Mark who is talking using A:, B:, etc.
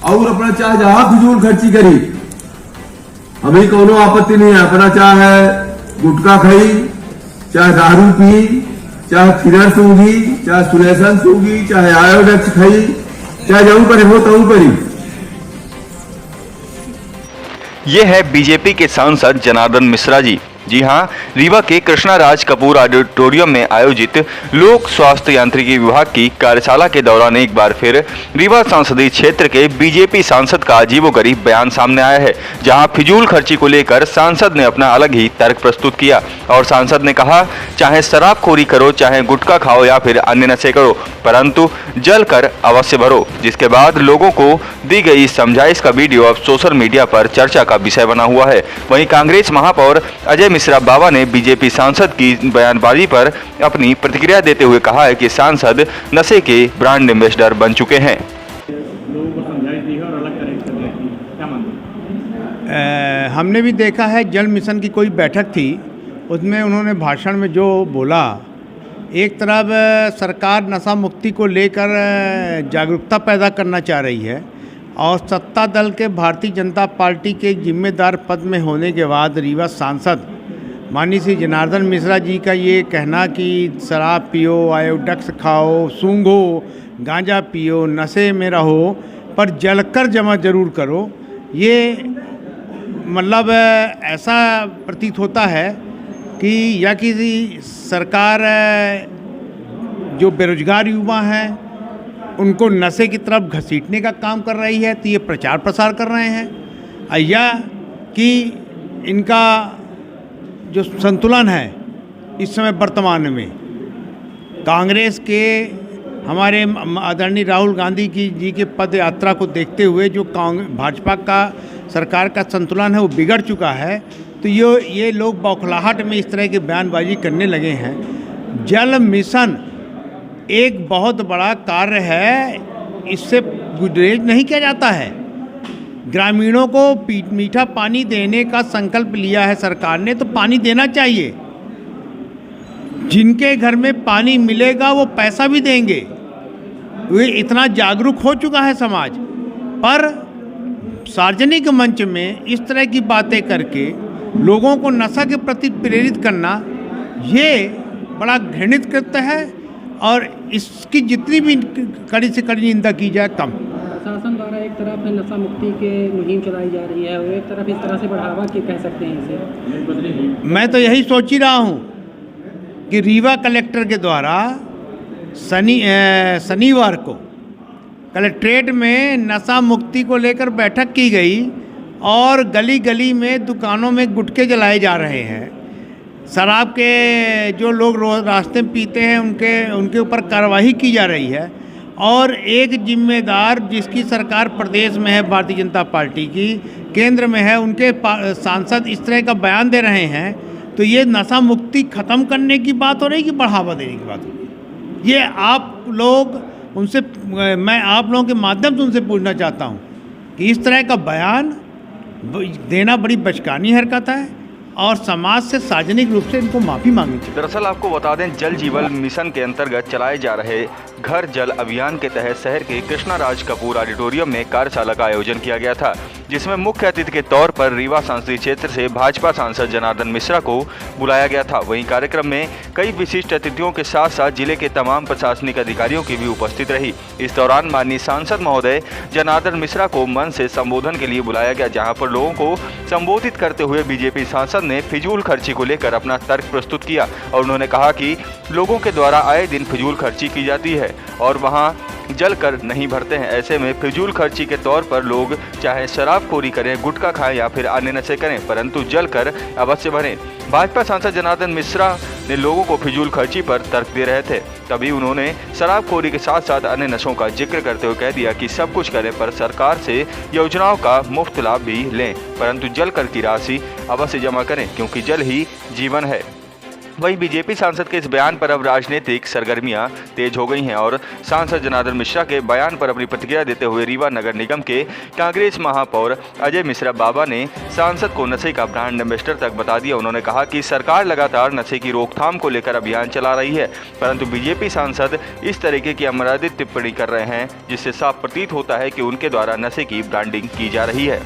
A: और अपना चाहे जहां फिजूल खर्ची करी, हमें कोनो आपत्ति नहीं है। अपना चाहे गुटखा खाई, चाहे दारू पी, चाहे फिनर सूंघी, चाहे सुलेसन सूंघी, चाहे आयोडेक्स खाई, चाहे जऊ करे हो तऊ करी।
B: ये है बीजेपी के सांसद जनार्दन मिश्रा जी। जी हाँ, रीवा के कृष्णा राज कपूर ऑडिटोरियम में आयोजित लोक स्वास्थ्य यांत्रिकी विभाग की कार्यशाला के दौरान एक बार फिर रीवा संसदीय क्षेत्र के बीजेपी सांसद का अजीबोगरीब बयान सामने आया है, जहां फिजूल खर्ची को लेकर सांसद ने अपना अलग ही तर्क प्रस्तुत किया और सांसद ने कहा, चाहे शराबखोरी करो, चाहे गुटखा खाओ या फिर अन्य नशे करो, परंतु जल कर अवश्य भरो। जिसके बाद लोगों को दी गई समझाइश का वीडियो अब सोशल मीडिया पर चर्चा का विषय बना हुआ है। वहीं कांग्रेस महापौर अजय मिश्रा बाबा ने बीजेपी सांसद की बयानबाजी पर अपनी प्रतिक्रिया देते हुए कहा है कि सांसद नशे के ब्रांड एम्बेसडर बन चुके हैं।
C: हमने भी देखा है, जल मिशन की कोई बैठक थी, उसमें उन्होंने भाषण में जो बोला, एक तरफ सरकार नशा मुक्ति को लेकर जागरूकता पैदा करना चाह रही है और सत्ता दल के भारतीय जनता पार्टी के एक जिम्मेदार पद में होने के बाद रीवा सांसद माननीय श्री जनार्दन मिश्रा जी का ये कहना कि शराब पियो, आयोडेक्स खाओ, सूंघो, गांजा पियो, नशे में रहो, पर जलकर जमा जरूर करो, ये मतलब ऐसा प्रतीत होता है कि या किसी सरकार जो बेरोजगार युवा हैं उनको नशे की तरफ घसीटने का काम कर रही है, तो ये प्रचार प्रसार कर रहे हैं, या कि इनका जो संतुलन है इस समय वर्तमान में कांग्रेस के हमारे आदरणीय राहुल गांधी जी के पद यात्रा को देखते हुए जो भाजपा का सरकार का संतुलन है वो बिगड़ चुका है, तो ये लोग बौखलाहट में इस तरह की बयानबाजी करने लगे हैं। जल मिशन एक बहुत बड़ा कार्य है, इससे गुरेज नहीं किया जाता है। ग्रामीणों को मीठा पानी देने का संकल्प लिया है सरकार ने, तो पानी देना चाहिए। जिनके घर में पानी मिलेगा वो पैसा भी देंगे, वे इतना जागरूक हो चुका है समाज। पर सार्वजनिक मंच में इस तरह की बातें करके लोगों को नशा के प्रति प्रेरित करना, ये बड़ा घृणित कृत्य है और इसकी जितनी भी कड़ी से कड़ी निंदा की जाए कम।
D: शासन द्वारा एक तरफ नशा मुक्ति के मुहिम चलाई जा रही है और एक तरफ इस तरह से बढ़ावा के कह सकते हैं इसे।
C: मैं तो यही सोच ही रहा हूँ कि रीवा कलेक्टर के द्वारा शनिवार को कलेक्ट्रेट में नशा मुक्ति को लेकर बैठक की गई और गली गली में दुकानों में गुटखे जलाए जा रहे हैं। शराब के जो लोग रोज रास्ते में पीते हैं उनके ऊपर कार्रवाई की जा रही है और एक जिम्मेदार जिसकी सरकार प्रदेश में है भारतीय जनता पार्टी की, केंद्र में है, उनके सांसद इस तरह का बयान दे रहे हैं, तो ये नशा मुक्ति ख़त्म करने की बात हो रही है कि बढ़ावा देने की बात हो रही है? ये आप लोग उनसे, मैं आप लोगों के माध्यम से उनसे पूछना चाहता हूँ कि इस तरह का बयान देना बड़ी बचकानी हरकत है और समाज से सार्वजनिक रूप से इनको माफ़ी मांगनी चाहिए।
B: दरअसल आपको बता दें, जल जीवन मिशन के अंतर्गत चलाए जा रहे घर जल अभियान के तहत शहर के कृष्णा राज कपूर ऑडिटोरियम में कार्यशाला का आयोजन किया गया था, जिसमें मुख्य अतिथि के तौर पर रीवा संसदीय क्षेत्र से भाजपा सांसद जनार्दन मिश्रा को बुलाया गया था। वहीं कार्यक्रम में कई विशिष्ट अतिथियों के साथ साथ जिले के तमाम प्रशासनिक अधिकारियों की भी उपस्थित रही। इस दौरान माननीय सांसद महोदय जनार्दन मिश्रा को मंच से संबोधन के लिए बुलाया गया, जहाँ पर लोगों को संबोधित करते हुए बीजेपी सांसद ने फिजूल खर्ची को लेकर अपना तर्क प्रस्तुत किया और उन्होंने कहा कि लोगों के द्वारा आए दिन फिजूल खर्ची की जाती है और वहां जल कर नहीं भरते हैं। ऐसे में फिजूल खर्ची के तौर पर लोग चाहे शराबखोरी करें, गुटखा खाएं या फिर अन्य नशे करें, परंतु जल कर अवश्य भरें। भाजपा सांसद जनार्दन मिश्रा ने लोगों को फिजूल खर्ची पर तर्क दे रहे थे, तभी उन्होंने शराबखोरी के साथ साथ अन्य नशों का जिक्र करते हुए कह दिया कि सब कुछ करें पर सरकार से योजनाओं का मुफ्त लाभ भी लें, परंतु जल कर की राशि अवश्य जमा करें क्योंकि जल ही जीवन है। वहीं बीजेपी सांसद के इस बयान पर अब राजनीतिक सरगर्मियां तेज हो गई हैं और सांसद जनार्दन मिश्रा के बयान पर अपनी प्रतिक्रिया देते हुए रीवा नगर निगम के कांग्रेस महापौर अजय मिश्रा बाबा ने सांसद को नशे का ब्रांड एम्बेसडर तक बता दिया। उन्होंने कहा कि सरकार लगातार नशे की रोकथाम को लेकर अभियान चला रही है, परंतु बीजेपी सांसद इस तरीके की अमर्यादित टिप्पणी कर रहे हैं, जिससे साफ प्रतीत होता है कि उनके द्वारा नशे की ब्रांडिंग की जा रही है।